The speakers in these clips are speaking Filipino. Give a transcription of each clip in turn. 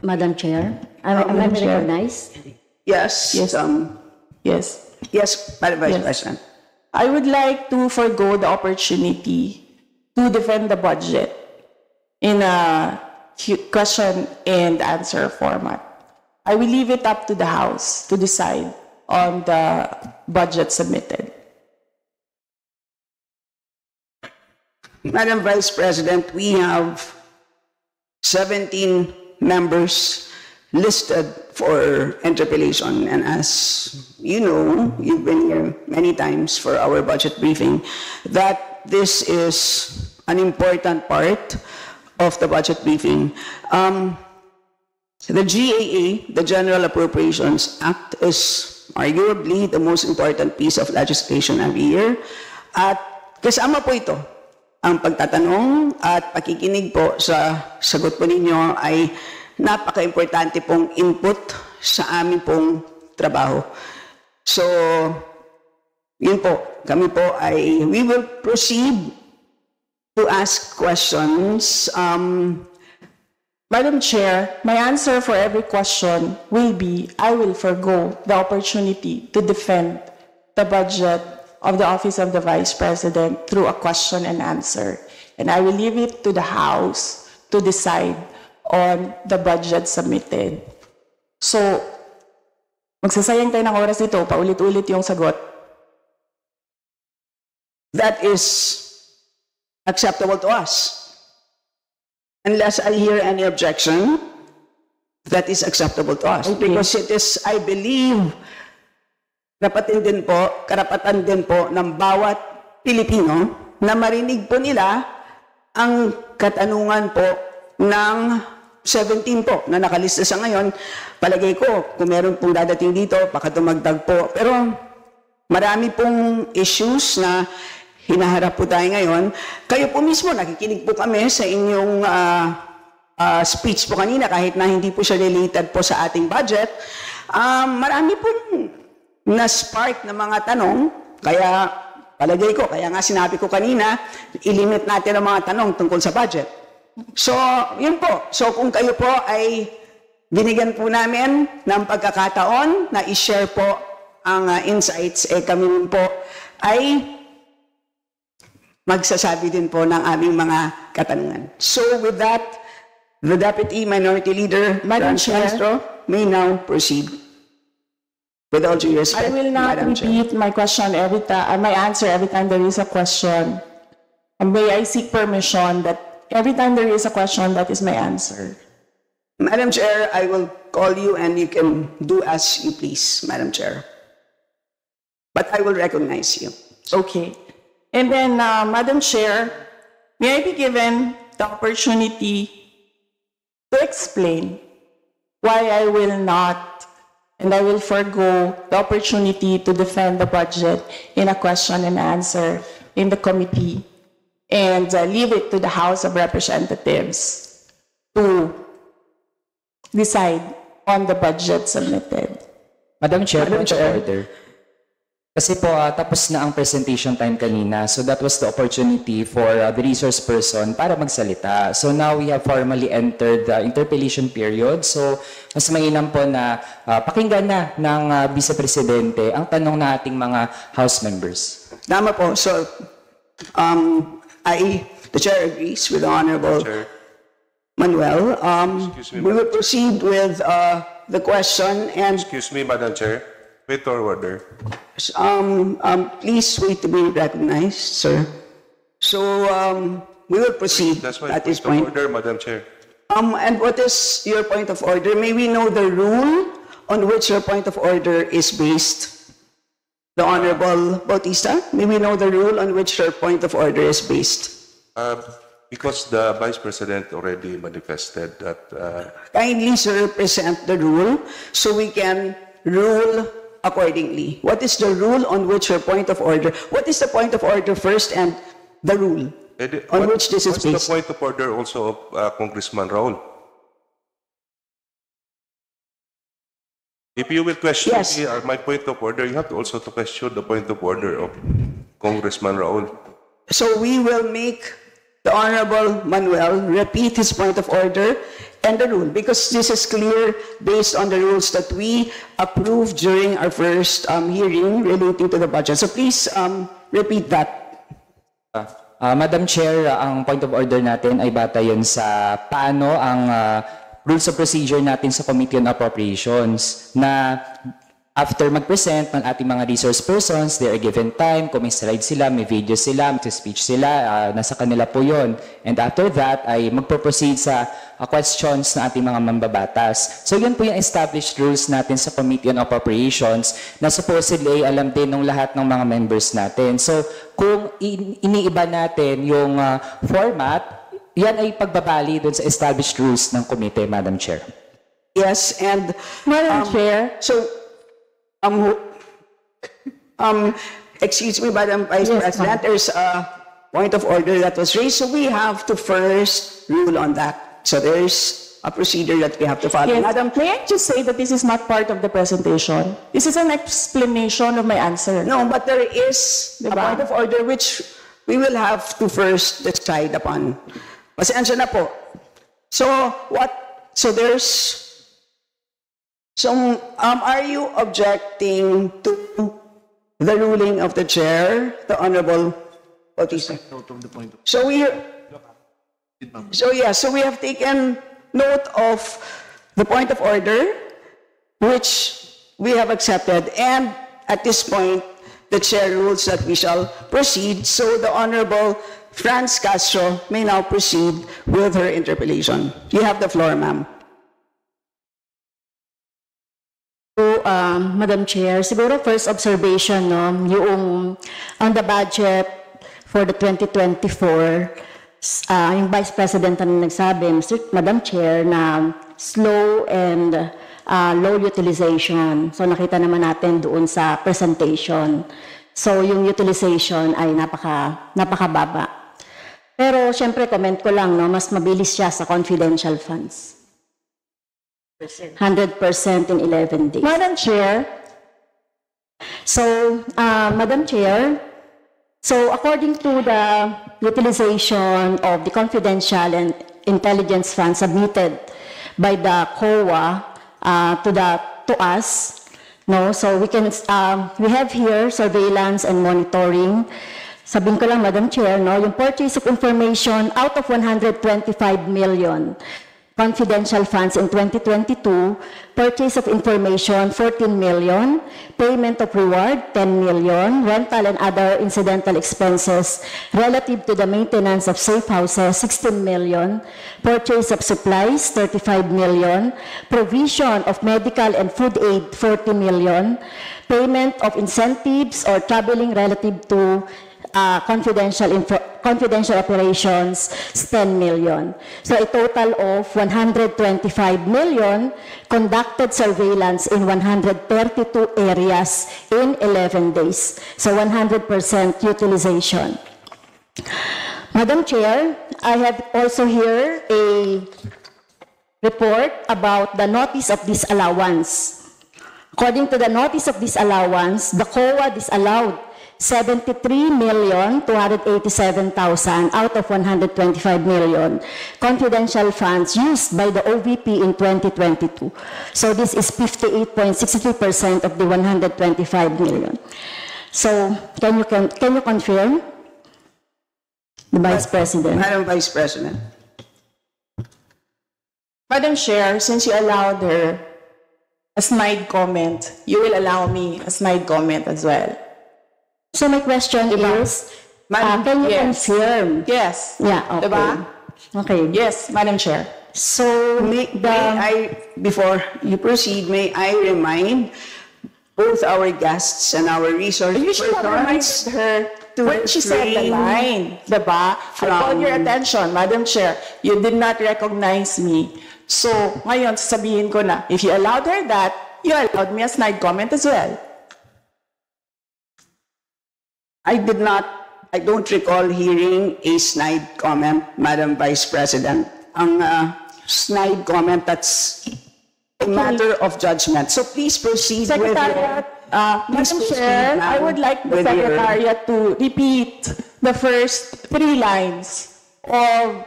Madam Chair, am I recognized? Yes. Yes. Yes. Yes, Madam Vice Yes. President. I would like to forgo the opportunity to defend the budget in a question and answer format. I will leave it up to the House to decide on the budget submitted. Madam Vice President, we have 17 members listed for interpellation, and as you know, you've been here many times for our budget briefing, that this is an important part of the budget briefing. The GAA, the General Appropriations Act, is arguably the most important piece of legislation every year, at kasama po ito ang pagtatanong at pakikinig po sa sagot po ninyo ay napaka-importante pong input sa aming pong trabaho. So, yun po, kami po ay, we will proceed to ask questions. Madam Chair, my answer for every question will be I will forgo the opportunity to defend the budget of the Office of the Vice President through a question and answer. And I will leave it to the House to decide on the budget submitted. So, magsasayang tayo ng oras dito, paulit-ulit yung sagot. That is acceptable to us. Unless I hear any objection, that is acceptable to us. Okay. Because it is, I believe, karapatan din po ng bawat Pilipino na marinig po nila ang katanungan po ng 17 po na nakalista sa ngayon. Palagay ko, kung meron pong dadating dito, baka dumagdag po. Pero marami pong issues na hinaharap po tayo ngayon. Kayo po mismo, nakikinig po kami sa inyong speech po kanina, kahit na hindi po siya related po sa ating budget. Marami pong na-spark na mga tanong, kaya palagay ko, kaya nga sinabi ko kanina, ilimit natin ang mga tanong tungkol sa budget. So, yun po. So, kung kayo po ay binigyan po namin ng pagkakataon na i-share po ang insights, kami rin po ay magsasabi din po ng aming mga katanungan. So, with that, the Deputy Minority Leader, Madam Franz Chair, Castro, may now proceed. With all due respect, I will not Madam Chair. repeat my question every time, my answer every time there is a question. And may I seek permission that every time there is a question, that is my answer. Madam Chair, I will call you and you can do as you please, Madam Chair. But I will recognize you. Okay. And then, Madam Chair, may I be given the opportunity to explain why I will not and I will forgo the opportunity to defend the budget in a question and answer in the committee and leave it to the House of Representatives to decide on the budget submitted. Madam Chair, point of order. Kasi po, tapos na ang presentation time kanina, so that was the opportunity for the resource person para magsalita. So now we have formally entered the interpellation period. So mas mainam po na pakinggan na ng Vice Presidente ang tanong na ating mga House members. Tama po. So, the Chair agrees with the Honorable Manuel. We will proceed with the question and Excuse me, Madam Chair. Wait or order. please wait to be recognized, sir. So, we will proceed That's my at this point point. of order, Madam Chair. And what is your point of order? May we know the rule on which your point of order is based? The Honorable Bautista, may we know the rule on which your point of order is based? Because the Vice President already manifested that Kindly, sir, present the rule so we can rule accordingly. What is the rule on which your point of order? What is the point of order first and the rule on which this is what's the based? point of order also of Congressman Raul? If you will question Yes. me or my point of order, you have to also to question the point of order of Congressman Raul. So we will make the Honorable Manuel repeat his point of order and the rule, because this is clear based on the rules that we approved during our first hearing relating to the budget. So please repeat that. Madam Chair, ang point of order natin ay bata yun sa paano ang rules of procedure natin sa Committee on Appropriations na after mag-present ng ating mga resource persons, they are given time, kung may slide sila, may video sila, may speech sila, nasa kanila po yun. And after that, ay magpo-proceed sa questions ng ating mga mambabatas. So yun po yung established rules natin sa Committee on Appropriations na supposedly ay alam din ng lahat ng mga members natin. So kung iniiba natin yung format, yan ay pagbabali dun sa established rules ng committee, Madam Chair. Yes, and Madam Chair, so excuse me, Madam Vice President, there's a point of order that was raised, so we have to first rule on that. So there's a procedure that we have to follow. yes, Madam, may I just say that this is not part of the presentation? This is an explanation of my answer. no, but there is a Diba? point of order which we will have to first decide upon. Pasensya na po. So what? So there's. So are you objecting to the ruling of the chair, the Honorable Bautista? So we. So we have taken note of the point of order, which we have accepted, and at this point, the chair rules that we shall proceed. So the Honorable Franz Castro may now proceed with her interpellation. You have the floor, ma'am. So, Madam Chair, siguro first observation, no, yung on the budget for the 2024, yung Vice President na nagsabi, Madam Chair, na slow and low utilization. So nakita naman natin doon sa presentation. So yung utilization ay napakababa. Pero syempre comment ko lang, no, mas mabilis siya sa confidential funds. 100% in 11 days. Madam Chair, So, Madam Chair, so according to the utilization of the confidential and intelligence funds submitted by the COA to us, no, so we have here surveillance and monitoring. Sabihin ko lang, Madam Chair, no, yung purchase of information out of 125 million confidential funds in 2022, purchase of information 14 million, payment of reward 10 million, rental and other incidental expenses relative to the maintenance of safe houses 16 million, purchase of supplies 35 million, provision of medical and food aid 40 million, payment of incentives or traveling relative to confidential operations, 10 million. So a total of 125 million conducted surveillance in 132 areas in 11 days. So 100% utilization. Madam Chair, I have also here a report about the notice of disallowance. According to the notice of disallowance, the COA disallowed 73,287,000 out of 125 million confidential funds used by the OVP in 2022. So this is 58.63% of the 125 million. So can you confirm, the Vice President? Madam Vice President. Madam Chair, since you allowed her a snide comment, you will allow me a snide comment as well. So my question is, Madam- can you yes. confirm? Yes. Yeah, okay. Diba? Okay. Yes, Madam Chair. So Before you proceed, may I remind both our guests and our resource You should have reminded her when she said the line, diba? I called your attention, Madam Chair. You did not recognize me. So, ngayon, sasabihin ko na, if you allowed her that, you allowed me a snide comment as well. I don't recall hearing a snide comment, Madam Vice President. Ang snide comment, that's a matter of judgment. So please proceed with Secretariat, Madam proceed Chair, now I would like the with your- Secretariat to repeat the first 3 lines of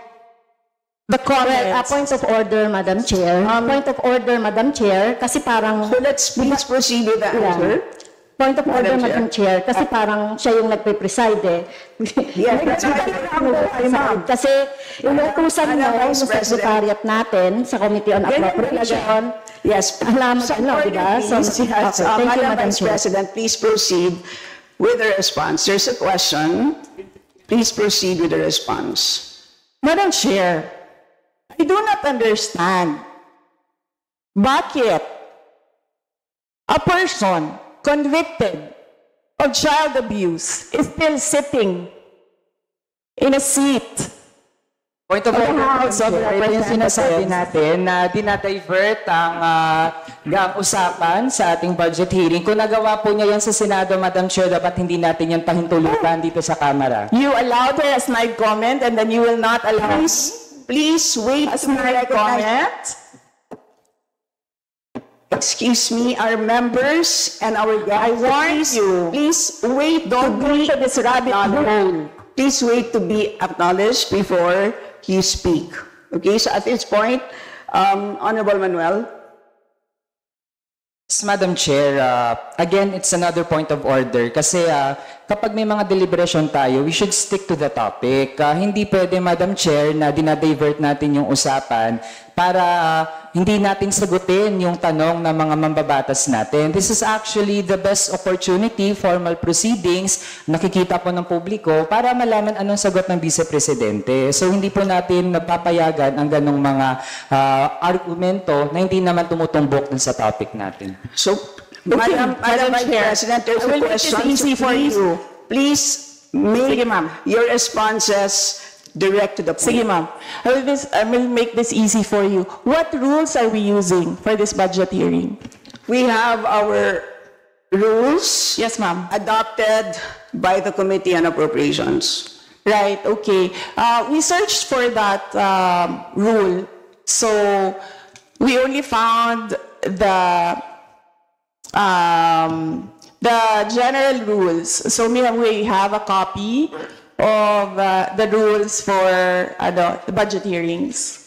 the Well, comments. point of order, Madam Chair. Point of order, Madam Chair, kasi parang... So let's please proceed with the answer. Point of order, Madam Madam Chair, kasi parang siya yung nagpe-preside eh. Yes, that's right. Kasi inutusan mo Madam yung Vice President. secretariat natin sa Committee on Appropriation. Yes. Alam mo, Some ano, order, di ba? So, please. Yes, okay, thank you, Madam Madam Vice Chair. President, please proceed with the response. There's a question. Please proceed with the response. Madam Chair, I do not understand bakit a person convicted of child abuse is still sitting in a seat. Point of order, House of Chair, ito yung sinasabi Representatives. natin na dinadivert ang usapan sa ating budget hearing. Kung nagawa po niya yan sa Senado, Madam Chair, dapat hindi natin yan pahintulutan dito sa Kamara. You allowed her a snide comment and then you will not allow Please wait a to be snide recognized. comment? Excuse me, our members and our guests. I warn you. Please wait. Don't go into this rabbit hole. Please wait to be acknowledged before you speak. Okay, so at this point, Honorable Manuel. Yes, Madam Chair, again, it's another point of order kasi kapag may mga deliberation tayo, we should stick to the topic. Hindi pwede, Madam Chair, na dinadivert natin yung usapan para hindi natin sagutin yung tanong ng mga mambabatas natin. This is actually the best opportunity, formal proceedings, nakikita po ng publiko para malaman anong sagot ng Vice Presidente. So hindi po natin napapayagan ang ganong mga argumento na hindi naman tumutumbok dun sa topic natin. So, Madam Vice Chair, President, there's I will a make this question. easy for you. Please make Sige, ma'am. your responses direct to the point. Sige, ma'am. I will make this easy for you. What rules are we using for this budget hearing? We have our rules Yes, ma'am. adopted by the Committee on Appropriations. Right, okay. We searched for that rule. So, we only found the general rules. So, we have a copy of the rules for the budget hearings.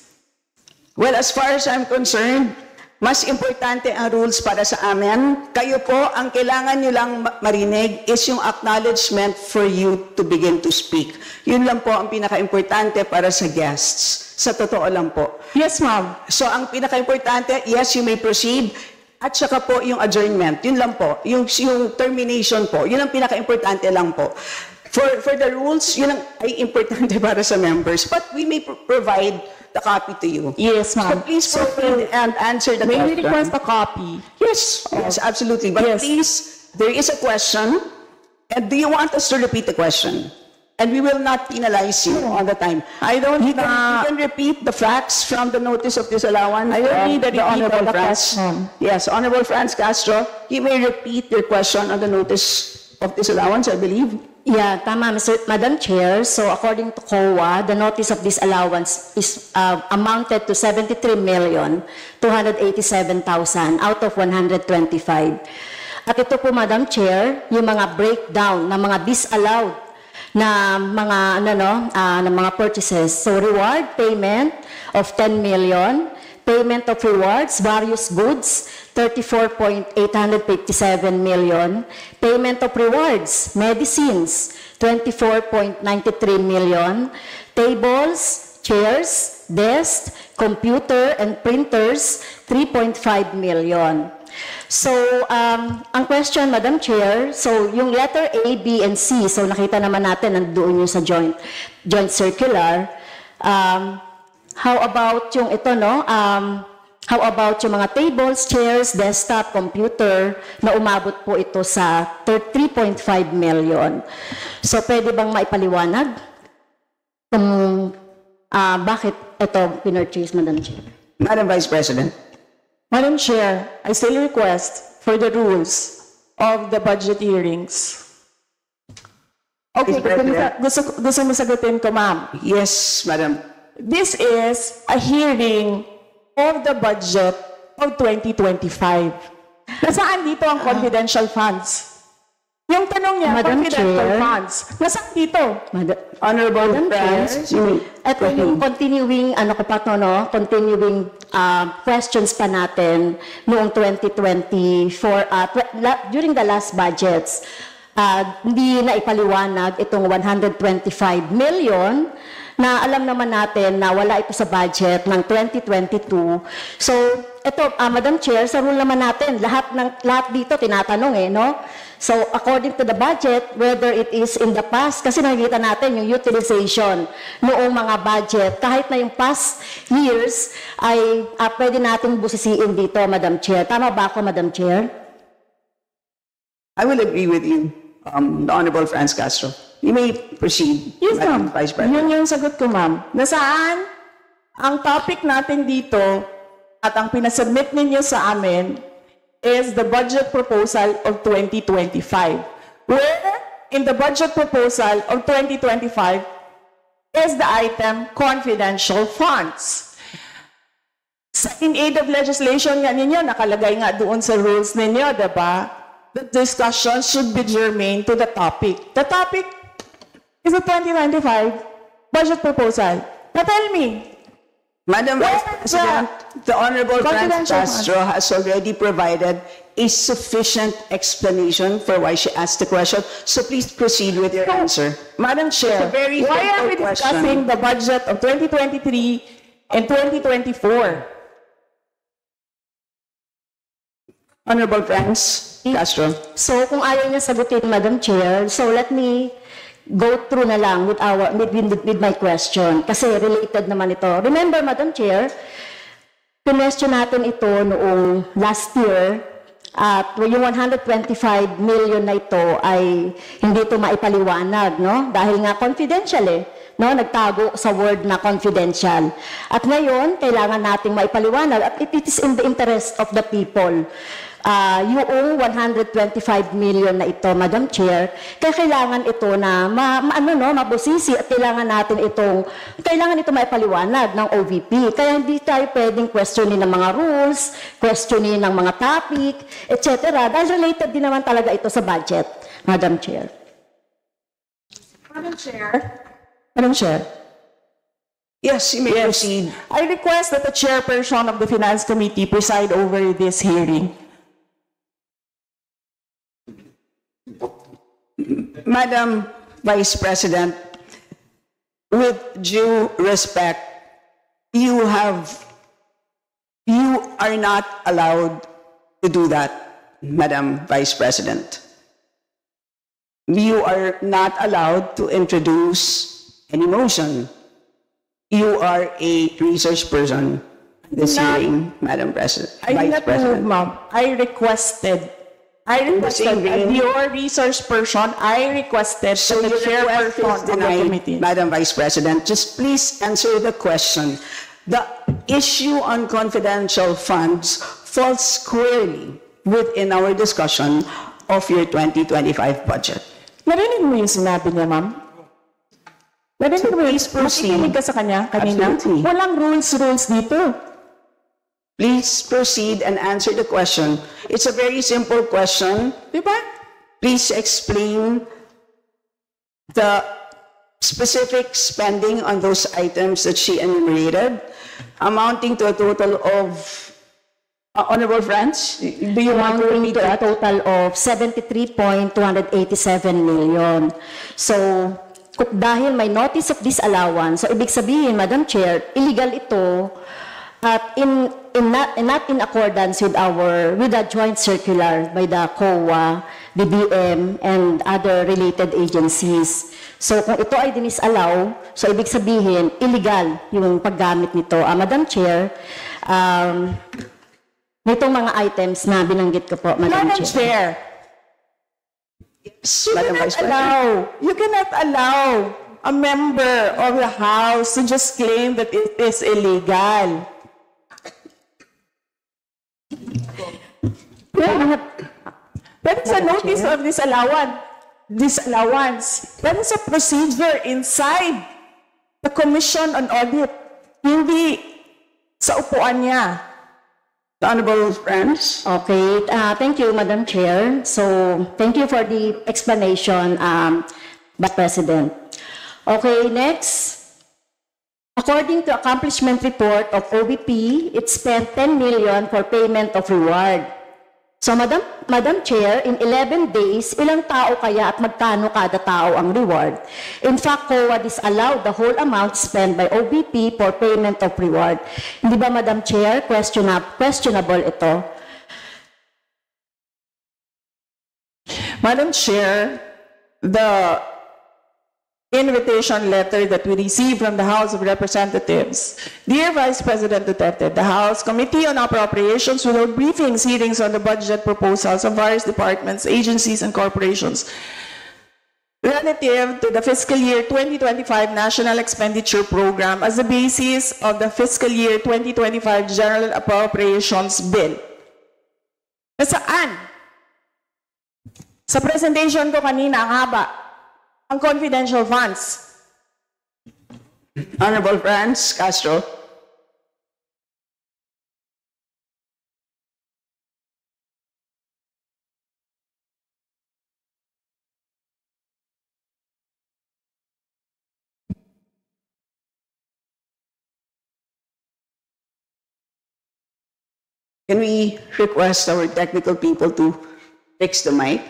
Well, as far as I'm concerned, mas importante ang rules para sa amin. Kayo po, ang kailangan nyo lang marinig is yung acknowledgement for you to begin to speak. Yun lang po ang pinaka-importante para sa guests. Sa totoo lang po. Yes, ma'am. So, ang pinaka-importante, yes, you may proceed. At saka po yung adjournment. Yun lang po. Yung termination po. Yun ang pinaka-importante lang po. For the rules, yun ang ay importante para sa members. But we may provide the copy to you. Yes, So ma'am. please proceed and answer the May we question. request a copy? Yes, yes, absolutely. But Yes. please, there is a question. And do you want us to repeat the question? And we will not penalize you all the time. I don't You can repeat the facts from the notice of disallowance. I don't need the repeat of Honorable the Franz. question. Yes, Honorable Franz Castro, you may repeat your question on the notice of disallowance, I believe. Yeah, tama, Madam Chair. So according to COA, the notice of disallowance is amounted to 73,287,000 out of 125. At ito po, Madam Chair, yung mga breakdown ng mga disallowed na mga na mga purchases. So reward payment of 10 million, payment of rewards, various goods, 34.857 million. Payment of rewards, medicines, 24.93 million. Tables, chairs, desks, computer and printers, 3.5 million. So, ang question, Madam Chair, so yung letter A, B, and C, so nakita naman natin nandoon yung sa joint circular. How about yung ito, no? How about yung mga tables, chairs, desktop, computer na umabot po ito sa 3.5 million. So pwede bang maipaliwanag kung bakit ito pinurchase, Madam Chair? Madam Vice President. Madam Chair, I still request for the rules of the budget hearings. Okay, Vice President. gusto mo sagutin ko, ma'am. Yes, Madam. This is a hearing of the budget of 2025. Nasaan dito ang confidential funds? Yung tanong niya, Madam confidential Chair. funds. Nasaan dito? Honorable Madam Chair, Franz, ito yung continuing, ano ko pa to, no? Continuing questions pa natin noong 2024, during the last budgets. Hindi na ipaliwanag itong 125 million na alam naman natin na wala ito sa budget ng 2022. So, ito, Madam Chair, sa rule naman natin, lahat dito tinatanong no? So, according to the budget, whether it is in the past, kasi nakikita natin yung utilization noong mga budget, kahit na yung past years, ay pwede natin busisiin dito, Madam Chair. Tama ba ako, Madam Chair? I will agree with you, the Honorable Franz Castro. You may proceed, Yes, Madam ma'am. Vice President. Yun yung sagot ko, ma'am. Nasaan ang topic natin dito at ang pinasubmit ninyo sa amin is the budget proposal of 2025. Where in the budget proposal of 2025 is the item confidential funds. In aid of legislation nga ninyo, nakalagay nga doon sa rules ninyo, diba? The discussion should be germane to the topic. The topic is the 2025 budget proposal. Now tell me, Madam Where Vice President, the Honorable Franz Confidential Castro has already provided a sufficient explanation for why she asked the question. So please proceed with your answer. Madam Chair, It's a very why are we simple discussing the budget of 2023 and 2024? Honorable Franz Castro. So, kung ayaw niya sagutin, Madam Chair, so let me go through na lang with my question. Kasi related naman ito. Remember, Madam Chair, pinwestiyon natin ito noong last year at yung 125 million na ito ay hindi ito maipaliwanag, no? Dahil nga confidential no? Nagtago sa word na confidential. At ngayon, kailangan nating maipaliwanag at it is in the interest of the people. Yung 125 million na ito, Madam Chair, kaya kailangan ito na mabusisi at kailangan ito maipaliwanag ng OVP. Kaya hindi tayo pwedeng questionin ng mga rules, questionin ng mga topic, etc. Dahil related din naman talaga ito sa budget, Madam Chair. Madam Chair, Yes, you may proceed. I request that the chairperson of the Finance Committee preside over this hearing. Madam Vice President, with due respect, you are not allowed to do that, Madam Vice President. You are not allowed to introduce any motion. You are a research person this hearing, Madam President. I did Vice not move, President. ma'am. I requested as your research person, I requested So that the your request chairperson is of the denied, committee. Madam Vice President. Just please answer the question. The issue on confidential funds falls squarely within our discussion of your 2025 budget. Narinig mo yung sinabi niya, ma'am? Narinig mo yung please proceed. makikinig ka sa kanya kanina? Absolutely. Walang rules dito. Please proceed and answer the question. It's a very simple question. Diba? Please explain the specific spending on those items that she enumerated, amounting to a total of, Honorable Franz, do you want to Amounting repeat to a that? total of 73.287 million. So, dahil may notice of disallowance, so ibig sabihin, Madam Chair, illegal ito at not in accordance with the joint circular by the COA, DBM, and other related agencies. So, kung ito ay dinisallow, so ibig sabihin, illegal yung paggamit nito. Madam Chair, nitong mga items na binanggit ko po, Madam Madam Chair. Chair, Madam Vice President. you cannot allow a member of the House to just claim that it is illegal. That is a notice of disallowance. That is a procedure inside the Commission on Audit. Hindi sa upuan niya. The Honorable friends. Okay, thank you, Madam Chair. So, thank you for the explanation, Vice President. Okay, next. According to accomplishment report of OBP, it spent 10 million for payment of reward. So, Madam Chair, in 11 days, ilang tao kaya at magkano kada tao ang reward? In fact, COA disallowed the whole amount spent by OBP for payment of reward. Hindi ba, Madam Chair, questionable ito? Madam Chair, the invitation letter that we received from the House of Representatives. Dear Vice President Duterte, the House Committee on Appropriations will hold briefings, hearings on the budget proposals of various departments, agencies, and corporations relative to the fiscal year 2025 National Expenditure Program as the basis of the fiscal year 2025 General Appropriations Bill. Nasaan? Sa presentation ko kanina, ang haba. Ang confidential funds. Honorable friends, Castro. Can we request our technical people to fix the mic?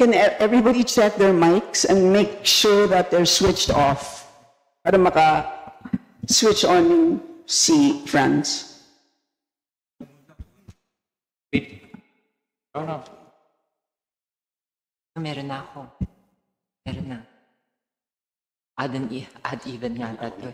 Can everybody check their mics and make sure that they're switched off para maka-switch on yung si Franz? Meron na ako. Meron na. Add even yata to.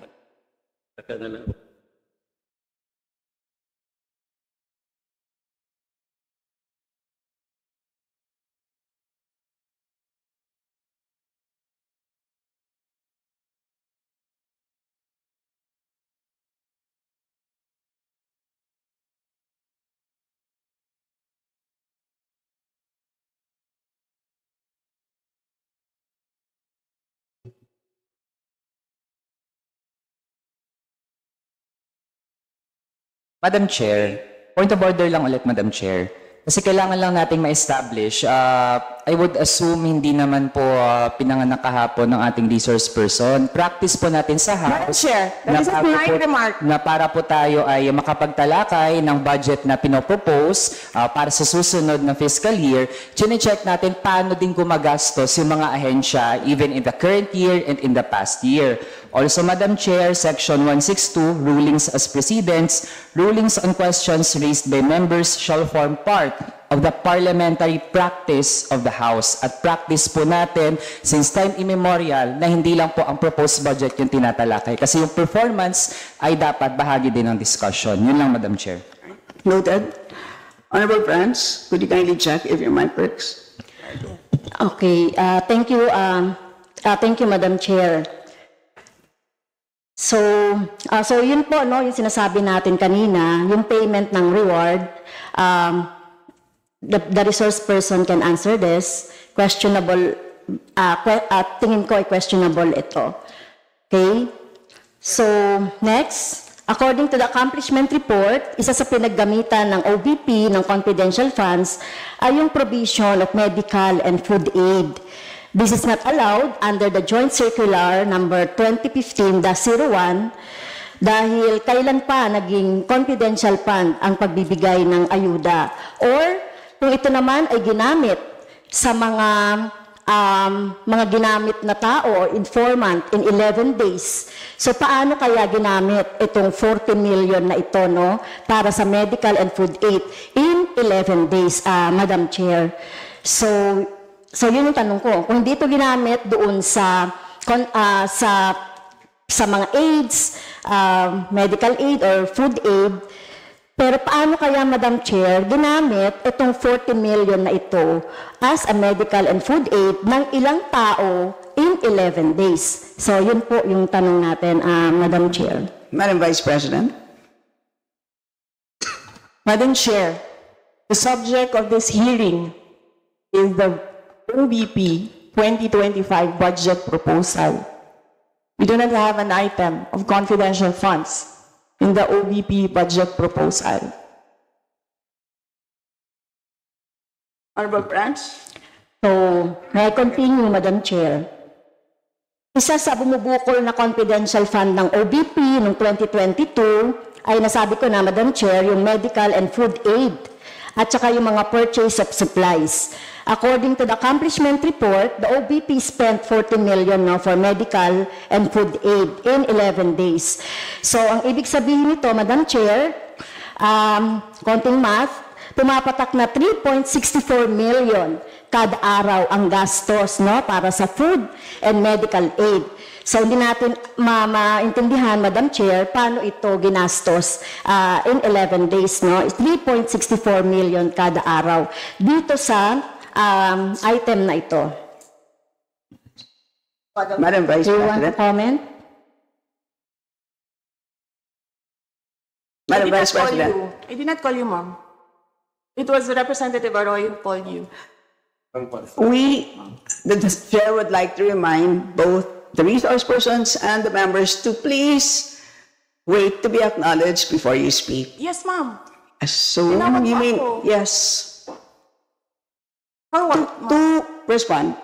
Madam Chair, point of order lang ulit, Madam Chair. Kasi kailangan lang nating ma-establish. I would assume hindi naman po pinanganak kahapon ng ating resource person. Practice po natin sa Madam House Chair, that is a polite remark. na para po tayo ay makapagtalakay ng budget na pinopropose para sa susunod na fiscal year. Chine-check natin paano din gumagastos yung mga ahensya even in the current year and in the past year. Also, Madam Chair, Section 162, Rulings as Precedents, rulings on questions raised by members shall form part of the parliamentary practice of the House. At practice po natin since time immemorial na hindi lang po ang proposed budget yung tinatalakay. Kasi yung performance ay dapat bahagi din ng discussion. Yun lang, Madam Chair. Noted. Honorable friends, could you kindly check if your mic works? Okay, thank you, Madam Chair. So yun po, no, yung sinasabi natin kanina, yung payment ng reward, the resource person can answer this. Questionable, tingin ko ay questionable ito. Okay? So, next, according to the accomplishment report, isa sa pinaggamitan ng OBP ng confidential funds ay yung provision of medical and food aid. This is not allowed under the Joint Circular number 2015-01 dahil kailan pa naging confidential fund ang pagbibigay ng ayuda. Or kung ito naman ay ginamit sa mga ginamit na tao or informant in 11 days. So paano kaya ginamit itong 40 million na ito, no, para sa medical and food aid in 11 days, Madam Chair? So yun yung tanong ko. Kung hindi ito ginamit doon sa mga aids, medical aid or food aid, pero paano kaya, Madam Chair, ginamit itong 40 million na ito as a medical and food aid ng ilang tao in 11 days. So yun po yung tanong natin, Madam Chair. Madam Vice President. Madam Chair, the subject of this hearing is the OBP 2025 budget proposal. We do not have an item of confidential funds in the OBP budget proposal. Honorable Branch. So, may I continue, Madam Chair? Isa sa bumubukol na confidential fund ng OBP noong 2022 ay nasabi ko na, Madam Chair, yung medical and food aid at saka yung mga purchase of supplies. According to the accomplishment report, the OBP spent 40 million now for medical and food aid in 11 days. So, ang ibig sabihin nito, Madam Chair, konting math, pumapatak na 3.64 million kada araw ang gastos, no, para sa food and medical aid. So hindi natin maintindihan, Madam Chair, paano ito ginastos in 11 days, no? 3.64 million kada araw dito sa item na ito. Madam Vice Do you want to President. comment? Madam Vice President. I did not call you, ma'am. It was Representative Arroyo who called you. The chair would like to remind both the resource persons and the members to please wait to be acknowledged before you speak. Yes, ma'am. So, Tinawag you mo mean, ako. yes, For what, ma'am? to respond.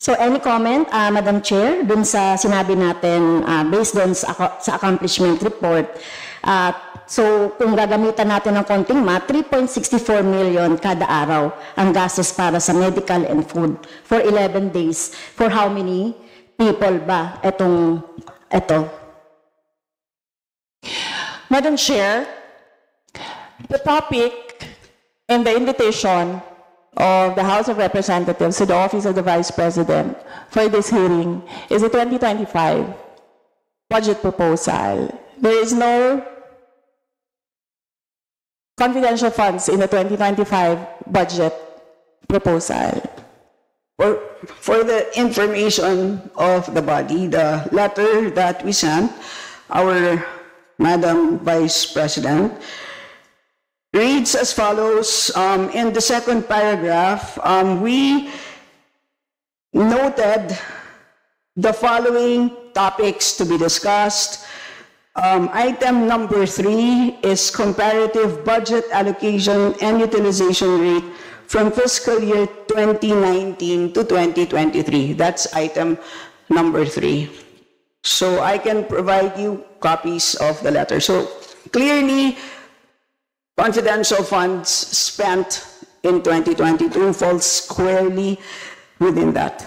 So any comment, Madam Chair, dun sa sinabi natin based dun sa accomplishment report. So kung gagamitan natin ng konting math, 3.64 million kada araw ang gastos para sa medical and food for 11 days. For how many people ba ito? Madam Chair, the topic and the invitation of the House of Representatives to the Office of the Vice President for this hearing is the 2025 budget proposal. There is no confidential funds in the 2025 budget proposal. For the information of the body, the letter that we sent, our Madam Vice President, reads as follows. In the second paragraph, we noted the following topics to be discussed. Item number 3 is comparative budget allocation and utilization rate from fiscal year 2019 to 2023. That's item number 3. So I can provide you copies of the letter. So clearly, confidential funds spent in 2022 falls squarely within that.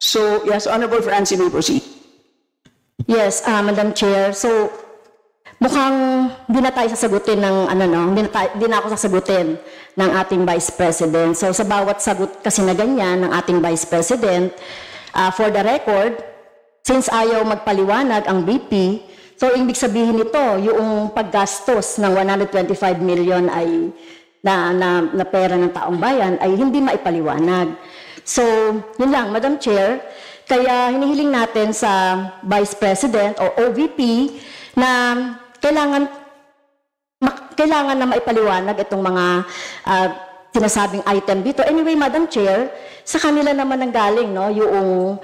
So yes, Honorable Francie, may proceed. Yes, Madam Chair. So, mukhang hindi na tayo sasagutin ng hindi na ako sasagutin ng ating Vice President. So, sa bawat sagot kasi na ganyan ng ating Vice President, for the record, since ayaw magpaliwanag ang BP, so ibig sabihin nito, yung paggastos ng 125 million ay na pera ng taong bayan ay hindi maipaliwanag. So, yun lang, Madam Chair. Kaya hinihiling natin sa Vice President o OVP na kailangan na maipaliwanag itong mga sinasabing item dito. Anyway, Madam Chair, sa kanila naman nanggaling, no, yung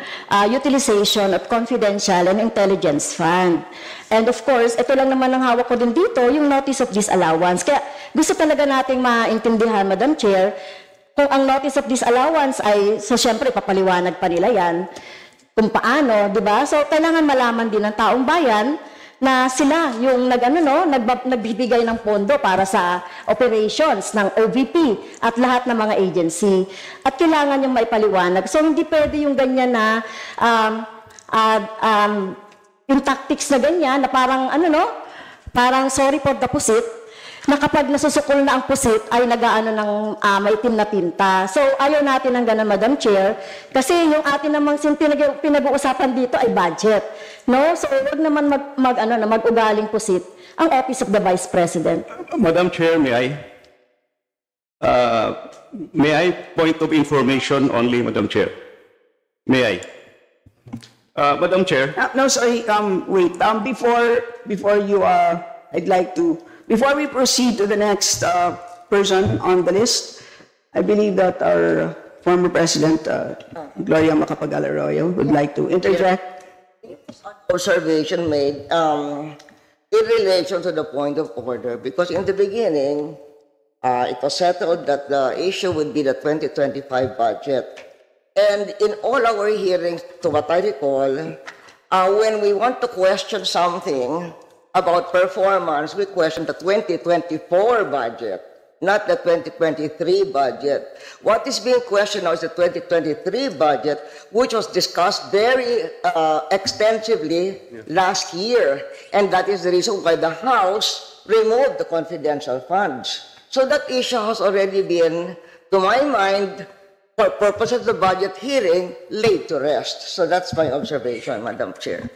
utilization of confidential and intelligence fund. And of course, ito lang naman ang hawak ko din dito, yung notice of disallowance. Kaya gusto talaga nating maintindihan, Madam Chair, kung ang notice of disallowance ay, so syempre, papaliwanag pa nila yan, kung paano, di ba? So, kailangan malaman din ng taong bayan na sila yung nagbibigay ng pondo para sa operations ng OVP at lahat ng mga agency. At kailangan yung maipaliwanag. So, hindi pwede yung ganyan na yung tactics na ganyan na parang parang sorry for the pusit, na kapag nasusukol na ang pusit ay nagaano ng maitim na tinta. So, ayaw natin ng ganun, Madam Chair, kasi yung atin namang pinag-uusapan dito ay budget. No? So, huwag naman mag-ugaling pusit ang Office of the Vice President. Madam Chair, may I point of information only, Madam Chair? May I? Madam Chair, No, sorry, wait, before you, I'd like to, before we proceed to the next person on the list, I believe that our former President, Gloria Macapagal-Arroyo, would like to interject. Observation made in relation to the point of order, because in the beginning, it was settled that the issue would be the 2025 budget. And in all our hearings, to what I recall, when we want to question something about performance, we question the 2024 budget, not the 2023 budget. What is being questioned now is the 2023 budget, which was discussed very extensively last year. And that is the reason why the House removed the confidential funds. So that issue has already been, to my mind, for purposes of the budget hearing, laid to rest. So that's my observation, Madam Chair.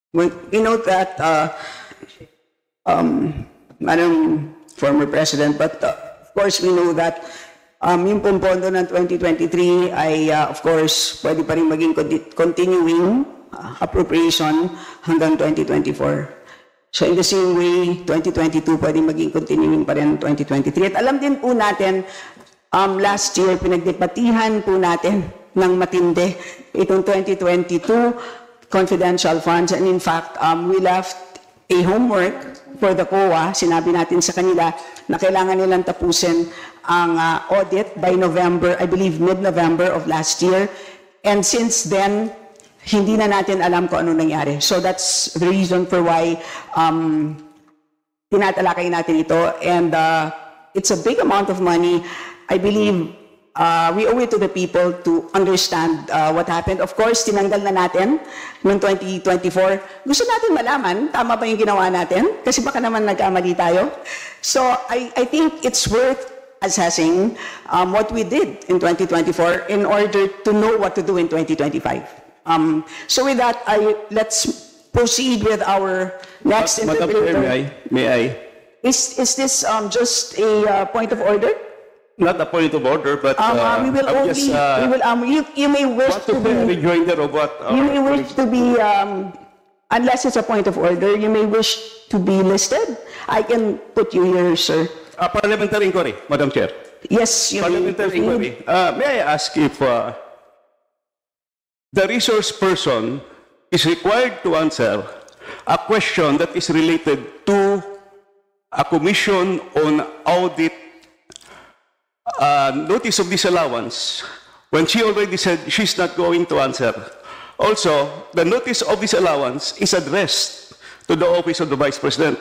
We note that, Madam former President, but of course we know that yung pumpondo ng 2023 ay of course pwede pa rin maging continuing appropriation hanggang 2024. So in the same way, 2022 pwede maging continuing pa rin 2023. At alam din po natin, last year, pinagdebatihan po natin ng matindi itong 2022 confidential funds. And in fact, we left a homework for the COA. Sinabi natin sa kanila na kailangan nilang tapusin ang audit by November, I believe mid-November of last year. And since then, hindi na natin alam kung ano nangyari. So that's the reason for why tinatalakay natin ito. And it's a big amount of money. I believe we owe it to the people to understand what happened. Of course, tinanggal na natin noong 2024. Gusto natin malaman, tama ba yung ginawa natin? Kasi baka naman nagkamali tayo. So I think it's worth assessing what we did in 2024 in order to know what to do in 2025. So with that, let's proceed with our next Madam Chair, may I? Is this just a point of order? Not a point of order, but we will I'm only, just you may wish want to to be a be, rejoinder of what you may wish to be, unless it's a point of order, you may wish to be listed. I can put you here, sir. Parliamentary inquiry, Madam Chair. Yes, you may Parliamentary inquiry. May I ask if the resource person is required to answer a question that is related to a commission on audit notice of disallowance when she already said she's not going to answer. Also, the notice of disallowance is addressed to the office of the Vice President.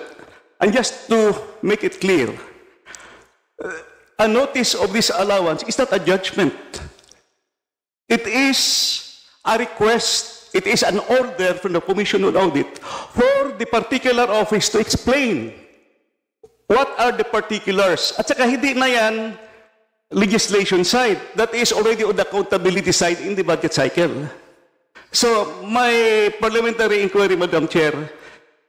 And just to make it clear, a notice of disallowance is not a judgment. It is a request, it is an order from the Commission on Audit for the particular office to explain what are the particulars. At saka hindi na yan legislation side, that is already on the accountability side in the budget cycle. So, my parliamentary inquiry, Madam Chair,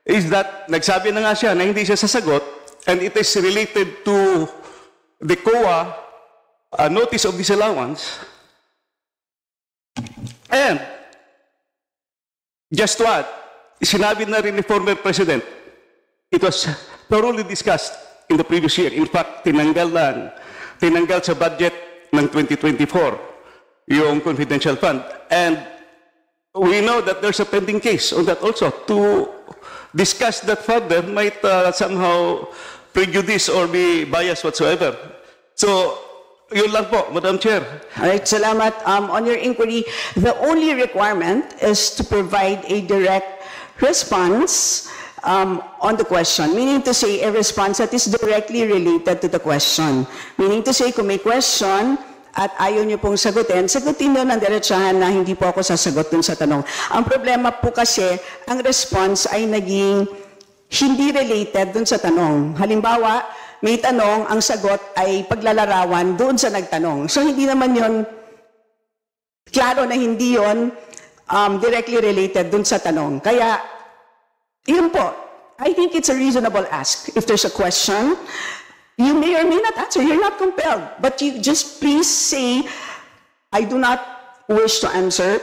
is that nagsabi na nga siya na hindi siya sasagot, and it is related to the COA notice of disallowance. And, just what, sinabi na rin ni former President, it was thoroughly discussed in the previous year. In fact, tinanggal sa budget ng 2024 yung confidential fund. And we know that there's a pending case on that also. To discuss that further might somehow prejudice or be biased whatsoever. So, yun lang po, Madam Chair. All right, salamat. On your inquiry, the only requirement is to provide a direct response on the question, meaning to say a response that is directly related to the question. Meaning to say, kung may question at ayaw niyo pong sagutin niyo ng diretsahan na hindi po ako sasagot dun sa tanong. Ang problema po kasi, ang response ay naging hindi related dun sa tanong. Halimbawa, may tanong, ang sagot ay paglalarawan doon sa nagtanong. So hindi naman yun, klaro na hindi yun directly related dun sa tanong. Kaya, yun po, I think it's a reasonable ask. If there's a question, you may or may not answer. You're not compelled. But you just please say, I do not wish to answer.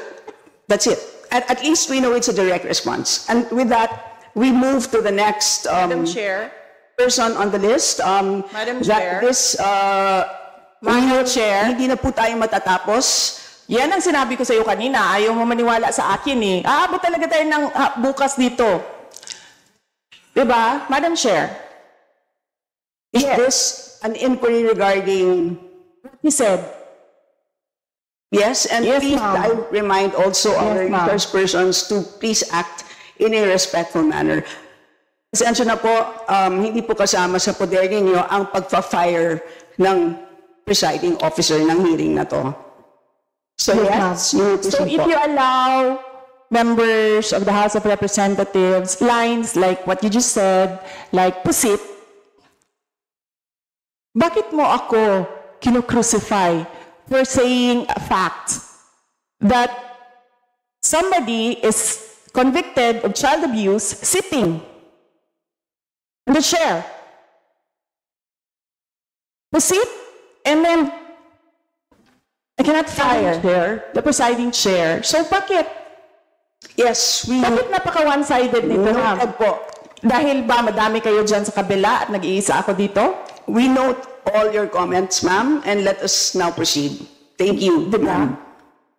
That's it. At least we know it's a direct response. And with that, we move to the next Madam Chair. person on the list. Madam Chair. Madam Chair. Hindi na po tayo matatapos. Yan ang sinabi ko sa iyo kanina. Ayaw mo maniwala sa akin eh. Aabot talaga tayo ng bukas dito. Diba? Madam Chair. Is this an inquiry regarding... He said, Yes, and Yes, please, ma'am. I remind also our ma'am. resource persons to please act in a respectful manner. Pasensya na po, hindi po kasama sa poder ninyo ang pagpa-fire ng presiding officer ng hearing na to. So yes, you so proceed if po. you allow members of the House of Representatives lines like what you just said, like pusit, bakit mo ako kinu-crucify for saying a fact that somebody is convicted of child abuse sitting in the chair? Pusit, and then I cannot fire the presiding chair. So bakit? Yes, Bakit napaka one-sided nito, ma'am? noted po. Dahil ba madami kayo dyan sa kabila at nag-iisa ako dito? We note all your comments, ma'am, and let us now proceed. Thank you, ma'am.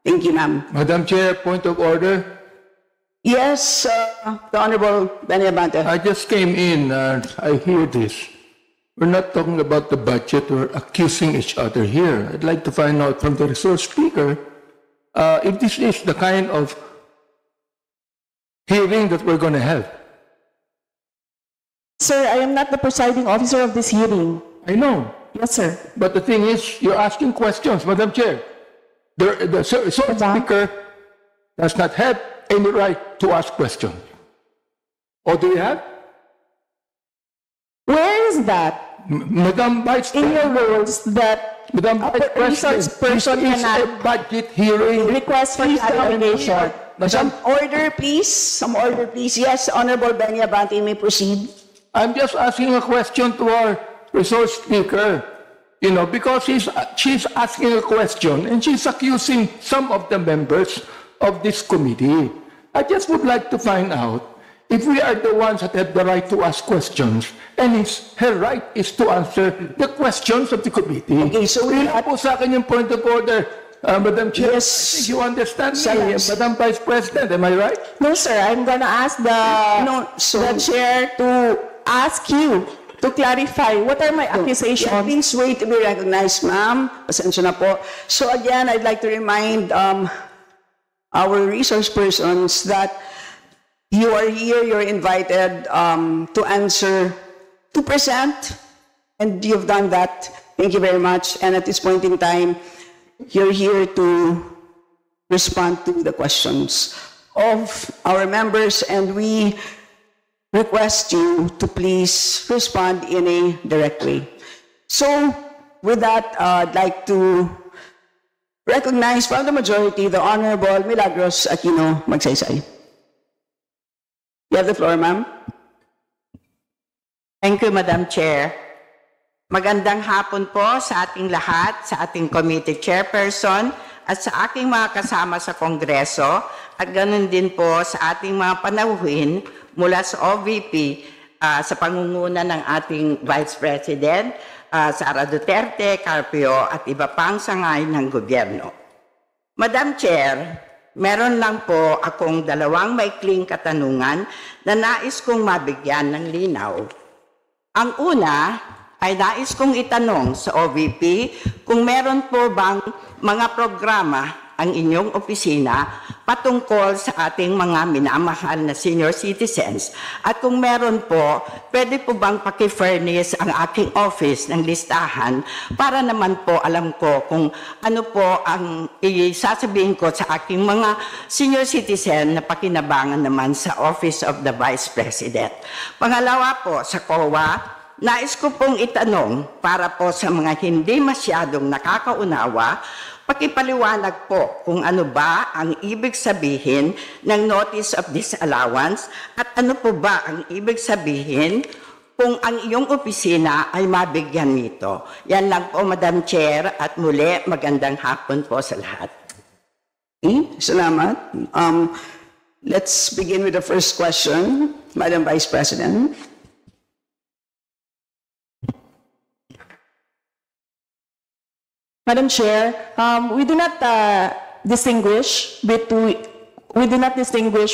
Thank you, ma'am. Madam Chair, point of order. Yes, the Honorable Benny Abante. I just came in and I hear this. We're not talking about the budget. We're accusing each other here. I'd like to find out from the resource speaker if this is the kind of hearing that we're going to have. Sir, I am not the presiding officer of this hearing. I know. Yes, sir. But the thing is, you're asking questions, Madam Chair. The resource speaker does not have any right to ask questions. Or do you have? Where is that Madam Vice in your President, rules that Madam a Vice resource President, person this is a cannot budget hearing. request for Please tell me. clarification? Some order, please. Some order, please. Yes, Honorable Benny Abante, you may proceed. I'm just asking a question to our resource speaker, you know, because she's asking a question and she's accusing some of the members of this committee. I just would like to find out if we are the ones that have the right to ask questions and her right is to answer the questions of the committee. Okay, so we Yun lang po sa akin yung point of order, Madam Chair. Yes. I think you understand me, Silence. Madam Vice President, am I right? No, sir. I'm gonna ask the chair to ask you to clarify what are my Yeah, accusations. please wait to be recognized, ma'am. Pasensya na po. So again, I'd like to remind our resource persons that you are here, you're invited to answer, to present, and you've done that. Thank you very much. And at this point in time, you're here to respond to the questions of our members, and we request you to please respond in a direct way. So, with that, I'd like to recognize from the majority the Honorable Milagros Aquino Magsaysay. You have the floor, ma'am. Thank you, Madam Chair. Magandang hapon po sa ating lahat, sa ating committee chairperson, at sa aking mga kasama sa Kongreso, at ganun din po sa ating mga panauhin mula sa OVP sa pangunguna ng ating Vice President, Sara Duterte, Carpio, at iba pang sangay ng gobyerno. Madam Chair, meron lang po akong dalawang maikling katanungan na nais kong mabigyan ng linaw. Ang una ay nais kong itanong sa OVP kung meron po bang mga programa ang inyong opisina patungkol sa ating mga minamahal na senior citizens. At kung meron po, pwede po bang paki-furnish ang aking office ng listahan para naman po alam ko kung ano po ang isasabihin ko sa aking mga senior citizen na pakinabangan naman sa Office of the Vice President. Pangalawa po, sa COA, nais ko pong itanong para po sa mga hindi masyadong nakakaunawa, pakipaliwanag po kung ano ba ang ibig sabihin ng Notice of Disallowance at ano po ba ang ibig sabihin kung ang iyong opisina ay mabigyan nito. Yan lang po, Madam Chair, at muli, magandang hapon po sa lahat. Okay, salamat. Let's begin with the first question. Madam Vice President. Madam Chair, we do not distinguish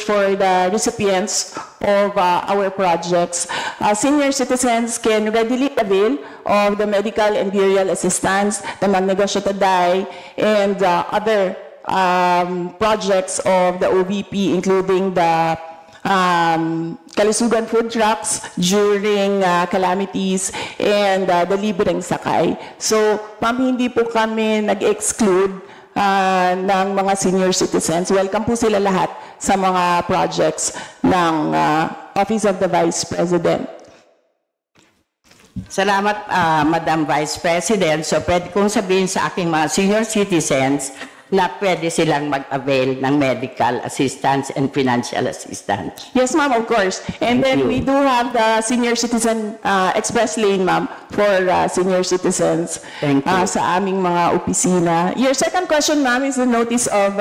for the recipients of our projects. Senior citizens can readily avail of the medical and burial assistance, the non-negotiable DAI, and other projects of the OVP, including the kalusugan food trucks during calamities and the libreng sakay. So, ma'am, hindi po kami nag-exclude ng mga senior citizens. Welcome po sila lahat sa mga projects ng Office of the Vice President. Salamat, Madam Vice President. So, pwede kong sabihin sa aking mga senior citizens na pwede silang mag-avail ng medical assistance and financial assistance. Yes, ma'am, of course. And then we do have the senior citizen express lane, ma'am, for senior citizens sa aming mga opisina. Your second question, ma'am, is the notice of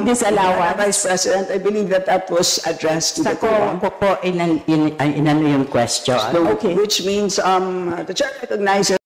disallowance. Vice President, I believe that was addressed to the Ako po inano yung question. Okay. Which means the chair recognizes